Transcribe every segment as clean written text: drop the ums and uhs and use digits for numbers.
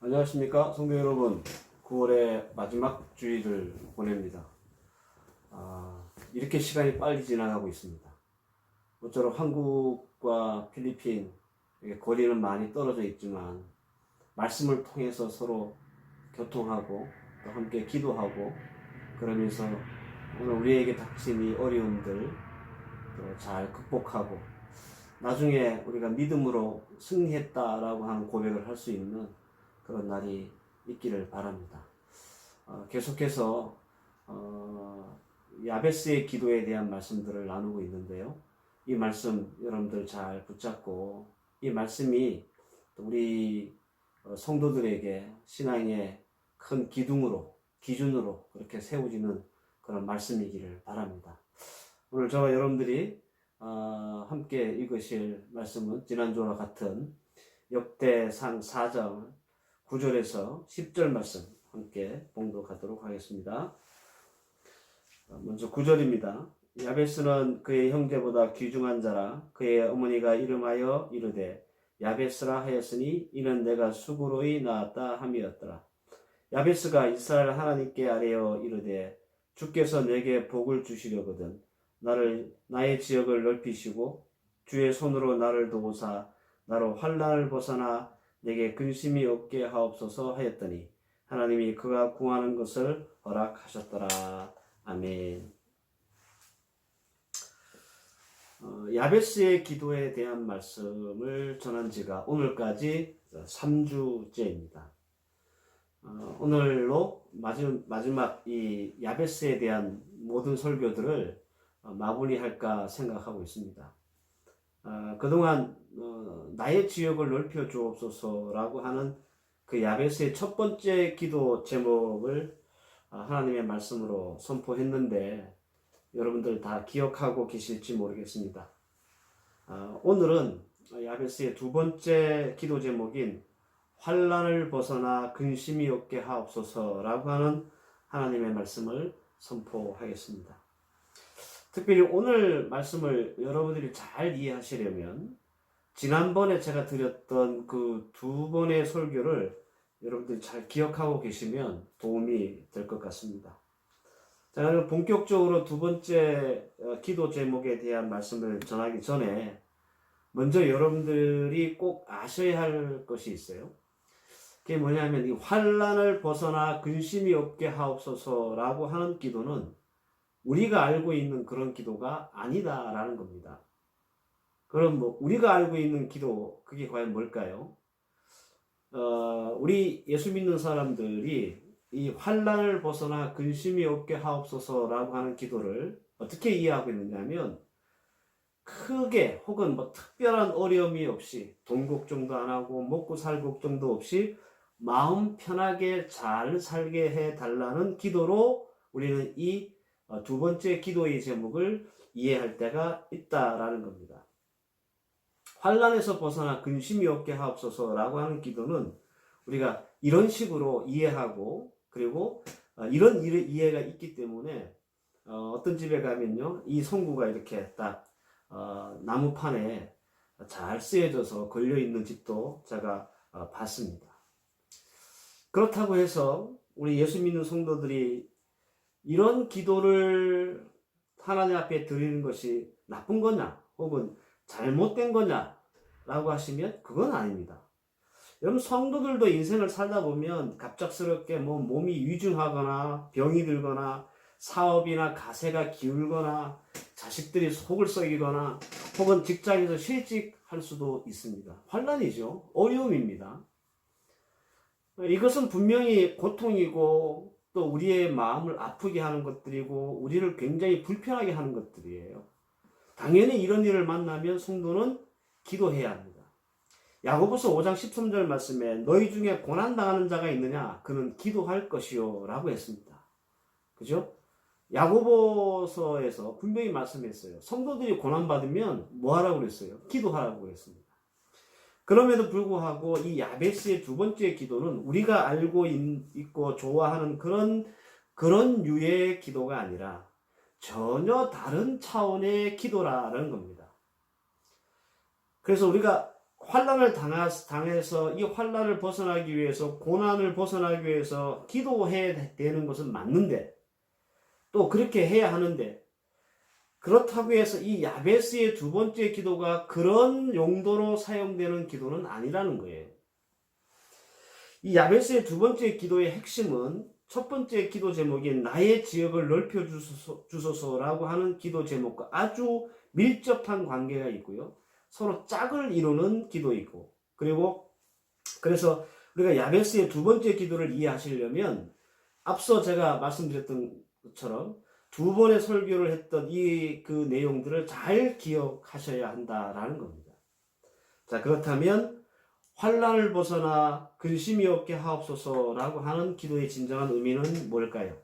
안녕하십니까 성도 여러분. 9월의 마지막 주일을 보냅니다. 이렇게 시간이 빨리 지나가고 있습니다. 모쪼록 한국과 필리핀 거리는 많이 떨어져 있지만 말씀을 통해서 서로 교통하고 또 함께 기도하고 그러면서 오늘 우리에게 닥친 이 어려움들 또 잘 극복하고 나중에 우리가 믿음으로 승리했다라고 하는 고백을 할 수 있는 그런 날이 있기를 바랍니다. 계속해서 야베스의 기도에 대한 말씀들을 나누고 있는데요. 이 말씀 여러분들 잘 붙잡고 이 말씀이 우리 성도들에게 신앙의 큰 기준으로 그렇게 세워지는 그런 말씀이기를 바랍니다. 오늘 저와 여러분들이 함께 읽으실 말씀은 지난주와 같은 역대상 4장 9절에서 10절 말씀 함께 봉독하도록 하겠습니다. 먼저 9절입니다. 야베스는 그의 형제보다 귀중한 자라. 그의 어머니가 이름하여 이르되 야베스라 하였으니 이는 내가 수고로이 낳았다 함이었더라. 야베스가 이스라엘 하나님께 아뢰어 이르되 주께서 내게 복을 주시려거든 나의 지역을 넓히시고 주의 손으로 나를 도우사 나로 환난을 벗어나 내게 근심이 없게 하옵소서 하였더니 하나님이 그가 구하는 것을 허락하셨더라. 아멘. 야베스의 기도에 대한 말씀을 전한 지가 오늘까지 3주째입니다. 오늘로 마지막 이 야베스에 대한 모든 설교들을 마무리할까 생각하고 있습니다. 그동안 나의 지역을 넓혀 주옵소서라고 하는 그 야베스의 첫 번째 기도 제목을 하나님의 말씀으로 선포했는데 여러분들 다 기억하고 계실지 모르겠습니다. 오늘은 야베스의 두 번째 기도 제목인 환난을 벗어나 근심이 없게 하옵소서라고 하는 하나님의 말씀을 선포하겠습니다. 특별히 오늘 말씀을 여러분들이 잘 이해하시려면 지난번에 제가 드렸던 그 두 번의 설교를 여러분들이 잘 기억하고 계시면 도움이 될 것 같습니다. 자, 본격적으로 두 번째 기도 제목에 대한 말씀을 전하기 전에 먼저 여러분들이 꼭 아셔야 할 것이 있어요. 그게 뭐냐면 이 환난을 벗어나 근심이 없게 하옵소서라고 하는 기도는 우리가 알고 있는 그런 기도가 아니다라는 겁니다. 그럼 우리가 알고 있는 기도 그게 과연 뭘까요? 우리 예수 믿는 사람들이 이 환난을 벗어나 근심이 없게 하옵소서라고 하는 기도를 어떻게 이해하고 있느냐면 크게 혹은 특별한 어려움이 없이 돈 걱정도 안 하고 먹고 살 걱정도 없이 마음 편하게 잘 살게 해달라는 기도로 우리는 이 두 번째 기도의 제목을 이해할 때가 있다라는 겁니다. 환난에서 벗어나 근심이 없게 하옵소서라고 하는 기도는 우리가 이런 식으로 이해하고 그리고 이런 이해가 있기 때문에 어떤 집에 가면요 이 성구가 이렇게 딱 나무판에 잘 쓰여져서 걸려있는 집도 제가 봤습니다. 그렇다고 해서 우리 예수 믿는 성도들이 이런 기도를 하나님 앞에 드리는 것이 나쁜 거냐 혹은 잘못된 거냐 라고 하시면 그건 아닙니다. 여러분 성도들도 인생을 살다 보면 갑작스럽게 몸이 위중하거나 병이 들거나 사업이나 가세가 기울거나 자식들이 속을 썩이거나 혹은 직장에서 실직할 수도 있습니다. 환난이죠. 어려움입니다. 이것은 분명히 고통이고 또 우리의 마음을 아프게 하는 것들이고 우리를 굉장히 불편하게 하는 것들이에요. 당연히 이런 일을 만나면 성도는 기도해야 합니다. 야고보서 5장 13절 말씀에 너희 중에 고난당하는 자가 있느냐 그는 기도할 것이요 라고 했습니다. 그죠? 야고보서에서 분명히 말씀했어요. 성도들이 고난받으면 뭐 하라고 그랬어요? 기도하라고 그랬습니다. 그럼에도 불구하고 이 야베스의 두 번째 기도는 우리가 알고 있고 좋아하는 그런 유의 기도가 아니라 전혀 다른 차원의 기도라는 겁니다. 그래서 우리가 환난을 당해서 이 환난을 벗어나기 위해서, 고난을 벗어나기 위해서 기도해야 되는 것은 맞는데, 또 그렇게 해야 하는데, 그렇다고 해서 이 야베스의 두 번째 기도가 그런 용도로 사용되는 기도는 아니라는 거예요. 이 야베스의 두 번째 기도의 핵심은 첫 번째 기도 제목인 나의 지역을 넓혀 주소서라고 하는 기도 제목과 아주 밀접한 관계가 있고요. 서로 짝을 이루는 기도이고, 그리고 그래서 우리가 야베스의 두 번째 기도를 이해하시려면 앞서 제가 말씀드렸던 것처럼 두 번의 설교를 했던 그 내용들을 잘 기억하셔야 한다라는 겁니다. 자, 그렇다면 환난을 벗어나 근심이 없게 하옵소서라고 하는 기도의 진정한 의미는 뭘까요?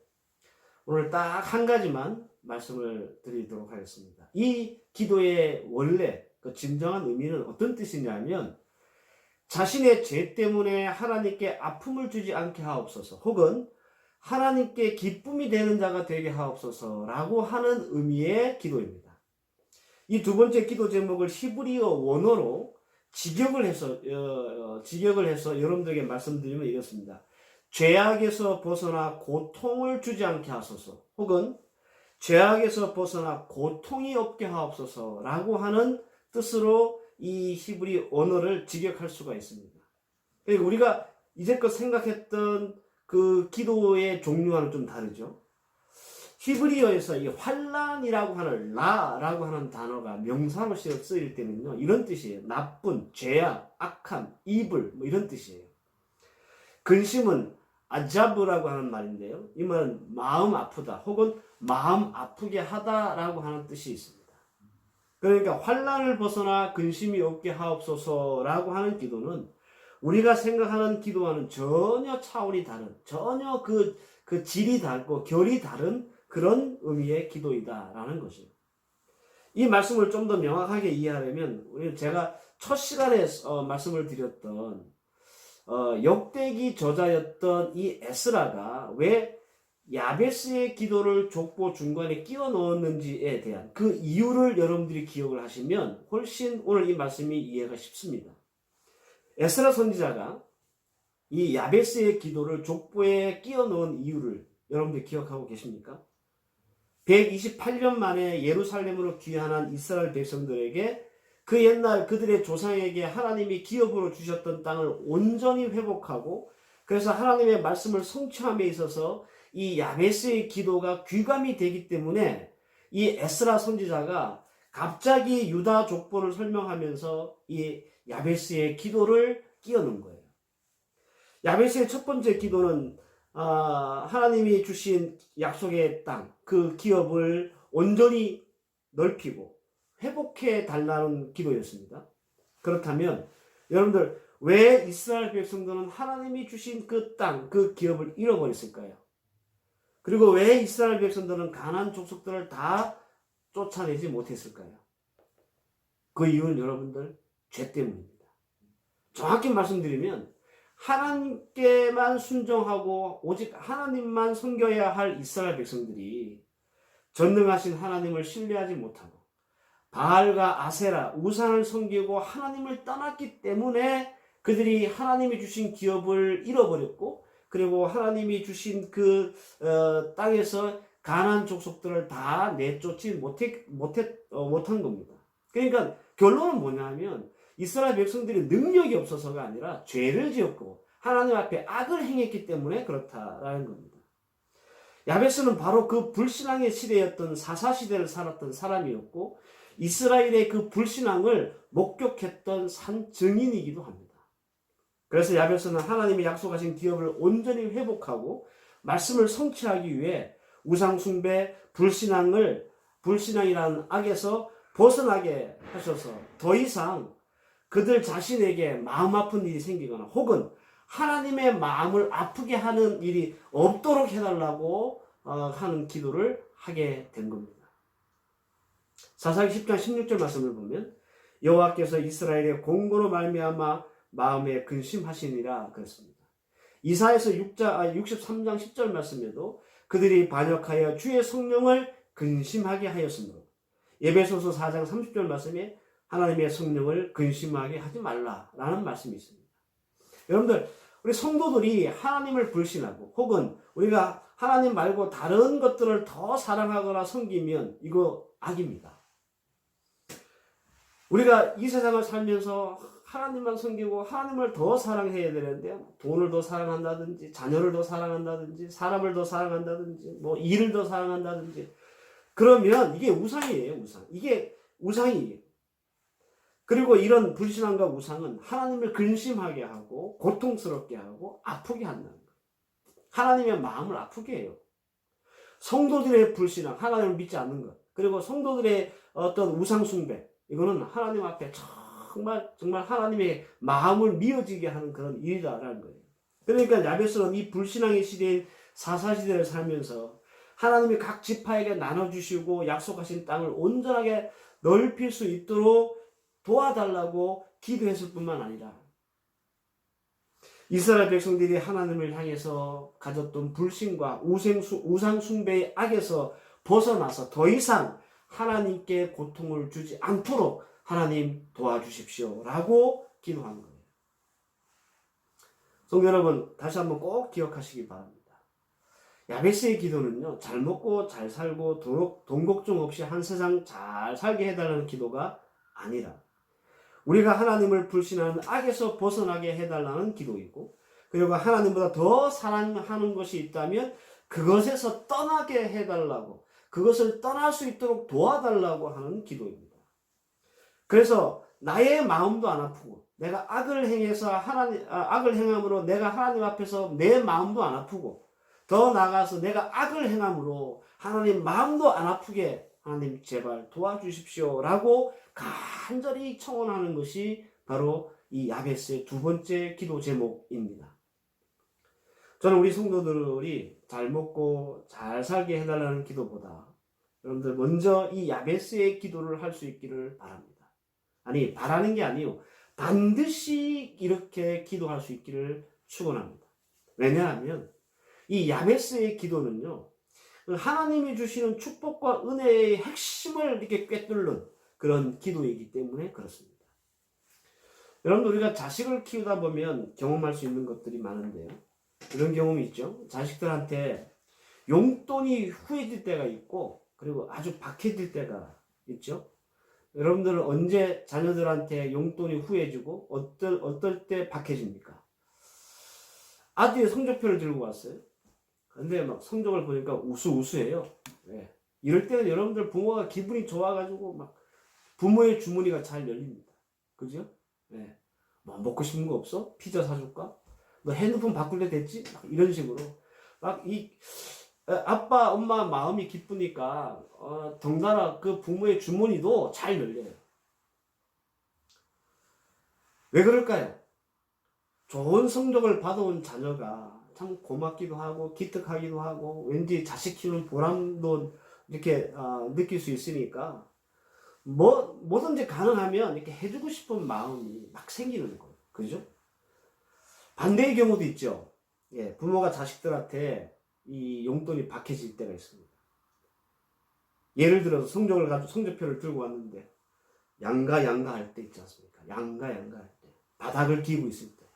오늘 딱 한 가지만 말씀을 드리도록 하겠습니다. 이 기도의 원래 그 진정한 의미는 어떤 뜻이냐면, 자신의 죄 때문에 하나님께 아픔을 주지 않게 하옵소서, 혹은 하나님께 기쁨이 되는 자가 되게 하옵소서라고 하는 의미의 기도입니다. 이 두 번째 기도 제목을 히브리어 원어로 직역을 해서 여러분들에게 말씀드리면 이렇습니다. 죄악에서 벗어나 고통을 주지 않게 하소서, 혹은 죄악에서 벗어나 고통이 없게 하옵소서라고 하는 뜻으로 이 히브리 언어를 직역할 수가 있습니다. 그러니까 우리가 이제껏 생각했던 그 기도의 종류와는 좀 다르죠. 히브리어에서 이 환난이라고 하는 라라고 하는 단어가 명사로 쓰일 때는요, 이런 뜻이에요. 나쁜, 죄악, 악함, 이불, 뭐 이런 뜻이에요. 근심은 아자브라고 하는 말인데요, 이 말은 마음 아프다, 혹은 마음 아프게 하다라고 하는 뜻이 있습니다. 그러니까 환난을 벗어나 근심이 없게 하옵소서라고 하는 기도는 우리가 생각하는 기도와는 전혀 차원이 다른, 전혀 그 질이 다르고 결이 다른 그런 의미의 기도이다라는 것이에요. 이 말씀을 좀 더 명확하게 이해하려면, 제가 첫 시간에 말씀을 드렸던 역대기 저자였던 이 에스라가 왜 야베스의 기도를 족보 중간에 끼워 넣었는지에 대한 그 이유를 여러분들이 기억을 하시면 훨씬 오늘 이 말씀이 이해가 쉽습니다. 에스라 선지자가 이 야베스의 기도를 족보에 끼워 넣은 이유를 여러분들 기억하고 계십니까? 128년 만에 예루살렘으로 귀환한 이스라엘 백성들에게 그 옛날 그들의 조상에게 하나님이 기업으로 주셨던 땅을 온전히 회복하고, 그래서 하나님의 말씀을 성취함에 있어서 이 야베스의 기도가 귀감이 되기 때문에 이 에스라 선지자가 갑자기 유다 족보를 설명하면서 이 야베스의 기도를 끼워 넣은 거예요. 야베스의 첫 번째 기도는 하나님이 주신 약속의 땅, 그 기업을 온전히 넓히고 회복해 달라는 기도였습니다. 그렇다면 여러분들, 왜 이스라엘 백성들은 하나님이 주신 그 땅, 그 기업을 잃어버렸을까요? 그리고 왜 이스라엘 백성들은 가나안 족속들을 다 쫓아내지 못했을까요? 그 이유는 여러분들, 죄 때문입니다. 정확히 말씀드리면 하나님께만 순종하고 오직 하나님만 섬겨야 할 이스라엘 백성들이 전능하신 하나님을 신뢰하지 못하고 바알과 아세라, 우상을 섬기고 하나님을 떠났기 때문에 그들이 하나님이 주신 기업을 잃어버렸고, 그리고 하나님이 주신 그 땅에서 가나안 족속들을 다 내쫓지 못한 겁니다. 그러니까 결론은 뭐냐면 이스라엘 백성들이 능력이 없어서가 아니라 죄를 지었고 하나님 앞에 악을 행했기 때문에 그렇다라는 겁니다. 야베스는 바로 그 불신앙의 시대였던 사사시대를 살았던 사람이었고 이스라엘의 그 불신앙을 목격했던 산 증인이기도 합니다. 그래서 야베스는 하나님이 약속하신 기업을 온전히 회복하고 말씀을 성취하기 위해 우상숭배, 불신앙이라는 악에서 벗어나게 하셔서 더 이상 그들 자신에게 마음 아픈 일이 생기거나 혹은 하나님의 마음을 아프게 하는 일이 없도록 해달라고 하는 기도를 하게 된 겁니다. 사사기 10장 16절 말씀을 보면 여호와께서 이스라엘의 공고로 말미암아 마음에 근심하시니라 그랬습니다. 이사야서 63장 10절 말씀에도 그들이 반역하여 주의 성령을 근심하게 하였으므로, 에베소서 4장 30절 말씀에 하나님의 성령을 근심하게 하지 말라라는 말씀이 있습니다. 여러분들, 우리 성도들이 하나님을 불신하고 혹은 우리가 하나님 말고 다른 것들을 더 사랑하거나 섬기면 이거 악입니다. 우리가 이 세상을 살면서 하나님만 섬기고 하나님을 더 사랑해야 되는데 돈을 더 사랑한다든지 자녀를 더 사랑한다든지 사람을 더 사랑한다든지 뭐 일을 더 사랑한다든지 그러면 이게 우상이에요. 우상. 이게 우상이에요. 그리고 이런 불신앙과 우상은 하나님을 근심하게 하고 고통스럽게 하고 아프게 한다는 거예요. 하나님의 마음을 아프게 해요. 성도들의 불신앙, 하나님을 믿지 않는 것, 그리고 성도들의 어떤 우상 숭배, 이거는 하나님 앞에 정말 하나님의 마음을 미어지게 하는 그런 일이다라는 거예요. 그러니까 야베스는 이 불신앙의 시대인 사사시대를 살면서 하나님이 각 지파에게 나눠주시고 약속하신 땅을 온전하게 넓힐 수 있도록 도와달라고 기도했을 뿐만 아니라 이스라엘 백성들이 하나님을 향해서 가졌던 불신과 우상 숭배의 악에서 벗어나서 더 이상 하나님께 고통을 주지 않도록 하나님 도와주십시오 라고 기도한 거예요. 성도 여러분, 다시 한번 꼭 기억하시기 바랍니다. 야베스의 기도는요, 잘 먹고 잘 살고 돈 걱정 없이 한 세상 잘 살게 해달라는 기도가 아니라 우리가 하나님을 불신하는 악에서 벗어나게 해달라는 기도이고, 그리고 하나님보다 더 사랑하는 것이 있다면 그것에서 떠나게 해달라고, 그것을 떠날 수 있도록 도와달라고 하는 기도입니다. 그래서 나의 마음도 안 아프고 내가 악을 행함으로 내가 하나님 앞에서 내 마음도 안 아프고 더 나아가서 내가 악을 행함으로 하나님 마음도 안 아프게 하나님 제발 도와주십시오 라고 간절히 청원하는 것이 바로 이 야베스의 두 번째 기도 제목입니다. 저는 우리 성도들이 잘 먹고 잘 살게 해달라는 기도보다 여러분들 먼저 이 야베스의 기도를 할 수 있기를 바랍니다. 아니, 바라는 게 아니에요. 반드시 이렇게 기도할 수 있기를 축원합니다. 왜냐하면 이 야베스의 기도는요, 하나님이 주시는 축복과 은혜의 핵심을 이렇게 꿰뚫는 그런 기도이기 때문에 그렇습니다. 여러분들, 우리가 자식을 키우다 보면 경험할 수 있는 것들이 많은데요. 이런 경험이 있죠. 자식들한테 용돈이 후해질 때가 있고 그리고 아주 박해질 때가 있죠. 여러분들은 언제 자녀들한테 용돈이 후해지고 어떨 때 박해집니까? 아들이 성적표를 들고 왔어요. 근데 막 성적을 보니까 우수해요. 네. 이럴 때는 여러분들 부모가 기분이 좋아가지고 막 부모의 주머니가 잘 열립니다. 그죠? 네. 뭐 먹고 싶은 거 없어? 피자 사줄까? 너 핸드폰 바꿀 때 됐지? 막 이런 식으로 막 아빠 엄마 마음이 기쁘니까 덩달아 그 부모의 주머니도 잘 열려요. 왜 그럴까요? 좋은 성적을 받아온 자녀가 참 고맙기도 하고 기특하기도 하고 왠지 자식 키우는 보람도 이렇게 느낄 수 있으니까 뭐든지 가능하면 이렇게 해주고 싶은 마음이 막 생기는 거예요. 그죠? 반대의 경우도 있죠. 예, 부모가 자식들한테 이 용돈이 박해질 때가 있습니다. 예를 들어서 성적표를 들고 왔는데 양가 할 때 있지 않습니까? 양가 할 때, 바닥을 기고 있을 때,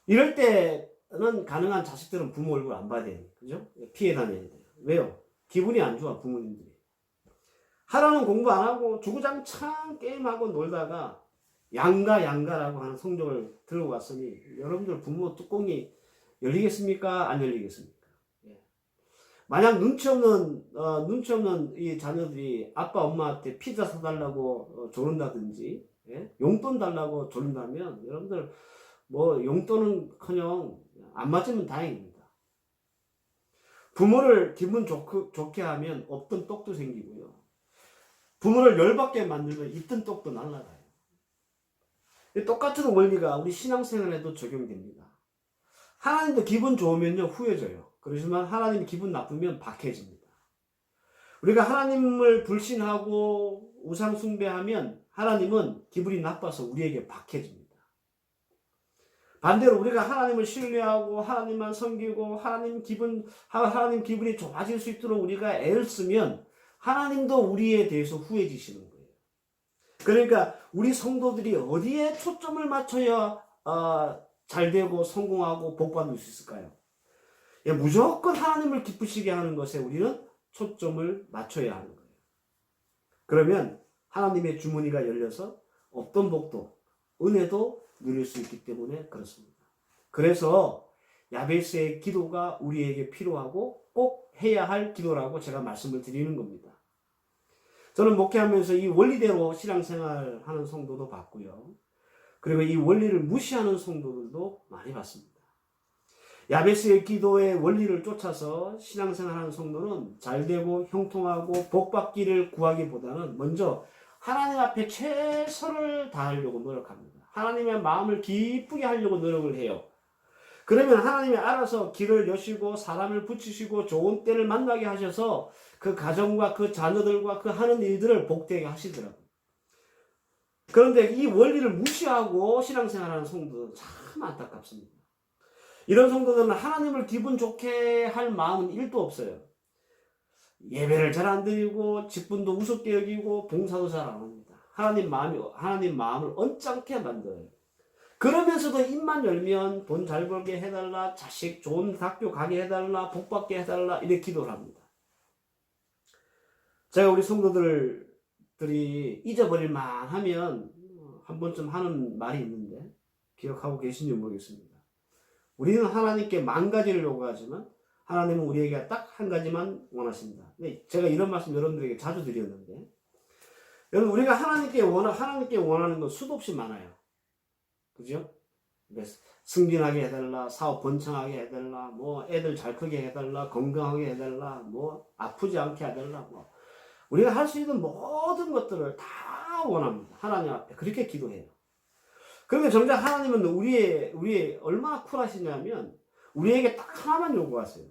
이럴 때는 가능한 자식들은 부모 얼굴 안 봐야 돼요. 그죠? 피해 다녀야 돼요. 왜요? 기분이 안 좋아, 부모님들이. 하라는 공부 안 하고 주구장창 게임하고 놀다가 양가라고 하는 성적을 들고 왔으니 여러분들 부모 뚜껑이 열리겠습니까? 안 열리겠습니까? 예. 만약 눈치 없는 이 자녀들이 아빠 엄마한테 피자 사달라고 조른다든지, 예? 용돈 달라고 조른다면 여러분들 뭐 용돈은커녕 안 맞으면 다행입니다. 부모를 기분 좋게 하면 없던 떡도 생기고요. 부모를 열받게 만들면 있던 떡도 날아가요. 똑같은 원리가 우리 신앙생활에도 적용됩니다. 하나님도 기분 좋으면요 후회져요. 그렇지만 하나님 기분 나쁘면 박해집니다. 우리가 하나님을 불신하고 우상 숭배하면 하나님은 기분이 나빠서 우리에게 박해집니다. 반대로 우리가 하나님을 신뢰하고 하나님만 섬기고 하나님 기분이 좋아질 수 있도록 우리가 애를 쓰면 하나님도 우리에 대해서 후회지시는 거예요. 그러니까 우리 성도들이 어디에 초점을 맞춰야 잘 되고 성공하고 복받을 수 있을까요? 예, 무조건 하나님을 기쁘시게 하는 것에 우리는 초점을 맞춰야 하는 거예요. 그러면 하나님의 주머니가 열려서 없던 복도, 은혜도 누릴 수 있기 때문에 그렇습니다. 그래서 야베스의 기도가 우리에게 필요하고 꼭 해야 할 기도라고 제가 말씀을 드리는 겁니다. 저는 목회하면서 이 원리대로 신앙생활하는 성도도 봤고요. 그리고 이 원리를 무시하는 성도들도 많이 봤습니다. 야베스의 기도의 원리를 쫓아서 신앙생활하는 성도는 잘되고 형통하고 복받기를 구하기보다는 먼저 하나님 앞에 최선을 다하려고 노력합니다. 하나님의 마음을 기쁘게 하려고 노력을 해요. 그러면 하나님이 알아서 길을 여시고 사람을 붙이시고 좋은 때를 만나게 하셔서 그 가정과 그 자녀들과 그 하는 일들을 복되게 하시더라고요. 그런데 이 원리를 무시하고 신앙생활하는 성도들은 참 안타깝습니다. 이런 성도들은 하나님을 기분 좋게 할 마음은 1도 없어요. 예배를 잘 안 드리고 직분도 우습게 여기고 봉사도 잘 안 합니다. 하나님 마음을 언짢게 만들어요. 그러면서도 입만 열면 돈 잘 벌게 해달라, 자식 좋은 학교 가게 해달라, 복 받게 해달라 이렇게 기도를 합니다. 제가 우리 성도들이 잊어버릴 만하면 한 번쯤 하는 말이 있는데 기억하고 계신지 모르겠습니다. 우리는 하나님께 10,000가지를 요구하지만 하나님은 우리에게 딱 한 가지만 원하십니다. 제가 이런 말씀 여러분들에게 자주 드렸는데, 여러분 우리가 하나님께 원하는 건 수도 없이 많아요. 그죠? 승진하게 해달라, 사업 번창하게 해달라, 뭐 애들 잘 크게 해달라, 건강하게 해달라, 뭐 아프지 않게 해달라, 뭐 우리가 할 수 있는 모든 것들을 다 원합니다. 하나님 앞에 그렇게 기도해요. 그런데 정작 하나님은 우리의 얼마나 쿨하시냐면 우리에게 딱 하나만 요구하세요.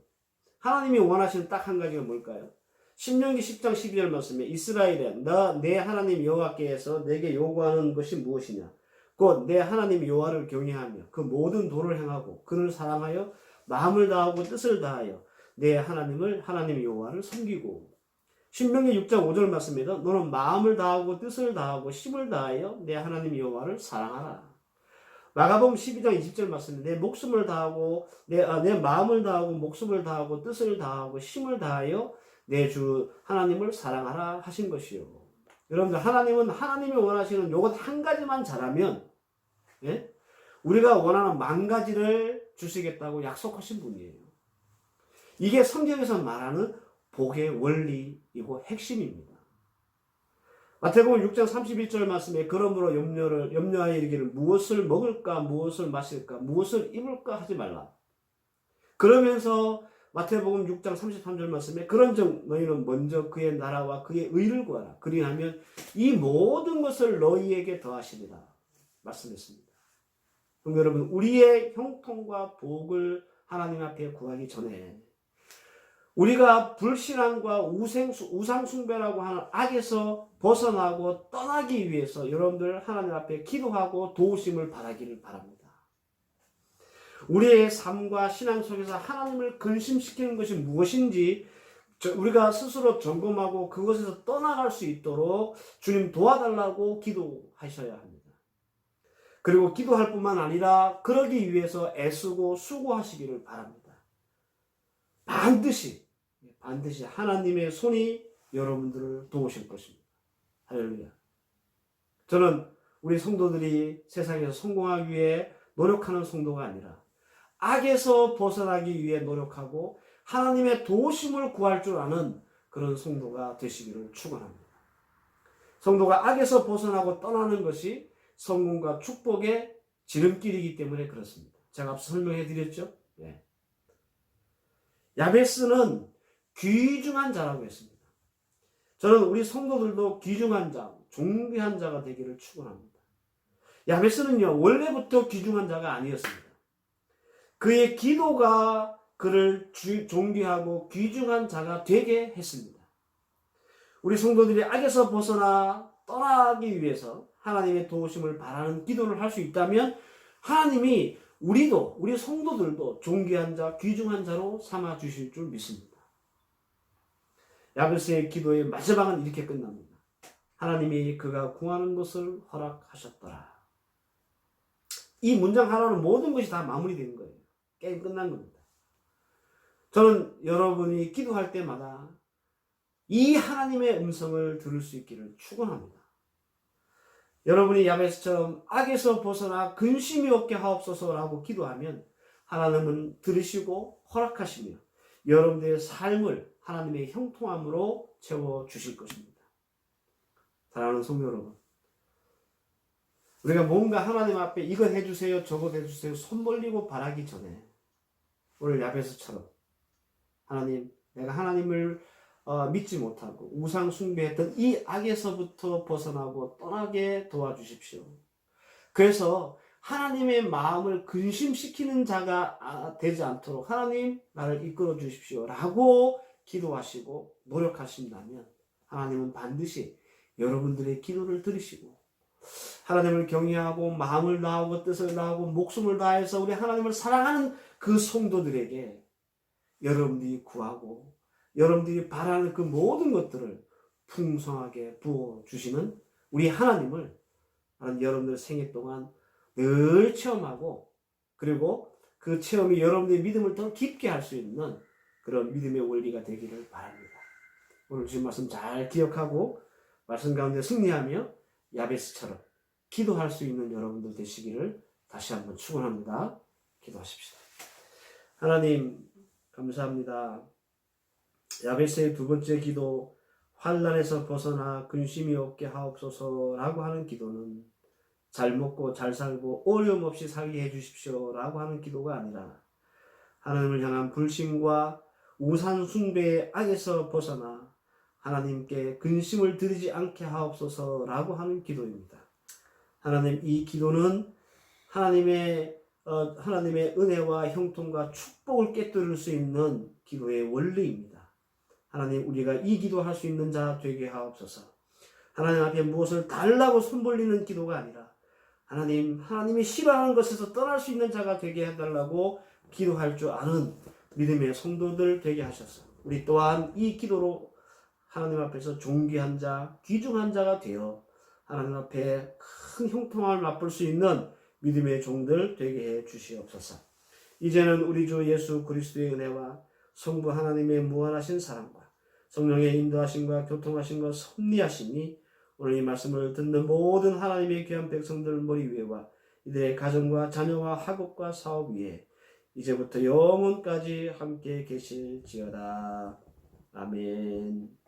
하나님이 원하시는 딱 한 가지가 뭘까요? 신명기 10장 12절 말씀에 이스라엘에 내 하나님 여호와께서 내게 요구하는 것이 무엇이냐? 곧 내 하나님 여호와를 경외하며 그 모든 도를 행하고 그를 사랑하여 마음을 다하고 뜻을 다하여 내 하나님 여호와를 섬기고. 신명기 6장 5절 말씀에도 너는 마음을 다하고 뜻을 다하고 힘을 다하여 내 하나님 여호와를 사랑하라. 마가복음 12장 20절 말씀에 내 목숨을 다하고 내 마음을 다하고 목숨을 다하고 뜻을 다하고 힘을 다하여 내 주 하나님을 사랑하라 하신 것이요. 여러분들 하나님은 하나님이 원하시는 요것 한 가지만 잘하면 우리가 원하는 10,000가지를 주시겠다고 약속하신 분이에요. 이게 성경에서 말하는 복의 원리이고 핵심입니다. 마태복음 6장 31절 말씀에 그러므로 염려하여 이르기를 무엇을 먹을까 무엇을 마실까 무엇을 입을까 하지 말라. 그러면서 마태복음 6장 33절 말씀에 그런즉 너희는 먼저 그의 나라와 그의 의를 구하라. 그리하면 이 모든 것을 너희에게 더하시리라 말씀했습니다. 그럼 여러분 우리의 형통과 복을 하나님 앞에 구하기 전에 우리가 불신앙과 우상숭배라고 하는 악에서 벗어나고 떠나기 위해서 여러분들 하나님 앞에 기도하고 도우심을 바라기를 바랍니다. 우리의 삶과 신앙 속에서 하나님을 근심시키는 것이 무엇인지 우리가 스스로 점검하고 그것에서 떠나갈 수 있도록 주님 도와달라고 기도하셔야 합니다. 그리고 기도할 뿐만 아니라 그러기 위해서 애쓰고 수고하시기를 바랍니다. 반드시 하나님의 손이 여러분들을 도우실 것입니다. 할렐루야. 저는 우리 성도들이 세상에서 성공하기 위해 노력하는 성도가 아니라 악에서 벗어나기 위해 노력하고 하나님의 도우심을 구할 줄 아는 그런 성도가 되시기를 축원합니다. 성도가 악에서 벗어나고 떠나는 것이 성공과 축복의 지름길이기 때문에 그렇습니다. 제가 앞서 설명해 드렸죠? 네. 야베스는 귀중한 자라고 했습니다. 저는 우리 성도들도 귀중한 자, 존귀한 자가 되기를 축원합니다. 야베스는요 원래부터 귀중한 자가 아니었습니다. 그의 기도가 그를 존귀하고 귀중한 자가 되게 했습니다. 우리 성도들이 악에서 벗어나 떠나기 위해서 하나님의 도우심을 바라는 기도를 할 수 있다면 하나님이 우리 성도들도 존귀한 자, 귀중한 자로 삼아 주실 줄 믿습니다. 야베스의 기도의 마지막은 이렇게 끝납니다. 하나님이 그가 구하는 것을 허락하셨더라. 이 문장 하나로 모든 것이 다 마무리된 거예요. 게임 끝난 겁니다. 저는 여러분이 기도할 때마다 이 하나님의 음성을 들을 수 있기를 축원합니다. 여러분이 야베스처럼 악에서 벗어나 근심이 없게 하옵소서라고 기도하면 하나님은 들으시고 허락하시며 여러분들의 삶을 하나님의 형통함으로 채워주실 것입니다. 사랑하는 성도 여러분, 우리가 뭔가 하나님 앞에 이거 해주세요, 저거 해주세요 손 벌리고 바라기 전에 오늘 야베스처럼 하나님, 내가 하나님을 믿지 못하고 우상 숭배했던 이 악에서부터 벗어나고 떠나게 도와주십시오. 그래서 하나님의 마음을 근심시키는 자가 되지 않도록 하나님 나를 이끌어 주십시오 라고 기도하시고 노력하신다면 하나님은 반드시 여러분들의 기도를 들으시고 하나님을 경외하고 마음을 다하고 뜻을 다하고 목숨을 다해서 우리 하나님을 사랑하는 그 성도들에게 여러분들이 구하고 여러분들이 바라는 그 모든 것들을 풍성하게 부어주시는 우리 하나님을 여러분들 생애 동안 늘 체험하고 그리고 그 체험이 여러분들의 믿음을 더 깊게 할 수 있는 그런 믿음의 원리가 되기를 바랍니다. 오늘 주신 말씀 잘 기억하고 말씀 가운데 승리하며 야베스처럼 기도할 수 있는 여러분들 되시기를 다시 한번 축원합니다. 기도하십시다. 하나님 감사합니다. 야베스의 두 번째 기도, 환난에서 벗어나 근심이 없게 하옵소서라고 하는 기도는 잘 먹고 잘 살고 어려움 없이 살게 해주십시오 라고 하는 기도가 아니라 하나님을 향한 불신과 우상 숭배의 악에서 벗어나 하나님께 근심을 드리지 않게 하옵소서라고 하는 기도입니다. 하나님, 이 기도는 하나님의 은혜와 형통과 축복을 깨뜨릴 수 있는 기도의 원리입니다. 하나님, 우리가 이 기도할 수 있는 자 되게 하옵소서. 하나님 앞에 무엇을 달라고 손 벌리는 기도가 아니라 하나님이 싫어하는 것에서 떠날 수 있는 자가 되게 해달라고 기도할 줄 아는 믿음의 성도들 되게 하셔서 우리 또한 이 기도로 하나님 앞에서 존귀한 자, 귀중한 자가 되어 하나님 앞에 큰 형통함을 맛볼 수 있는 믿음의 종들 되게 해 주시옵소서. 이제는 우리 주 예수 그리스도의 은혜와 성부 하나님의 무한하신 사랑과 성령의 인도하심과 교통하심과 섭리하심이 오늘 이 말씀을 듣는 모든 하나님의 귀한 백성들 머리 위에와 이들의 가정과 자녀와 학업과 사업 위에 이제부터 영원까지 함께 계실지어다. 아멘.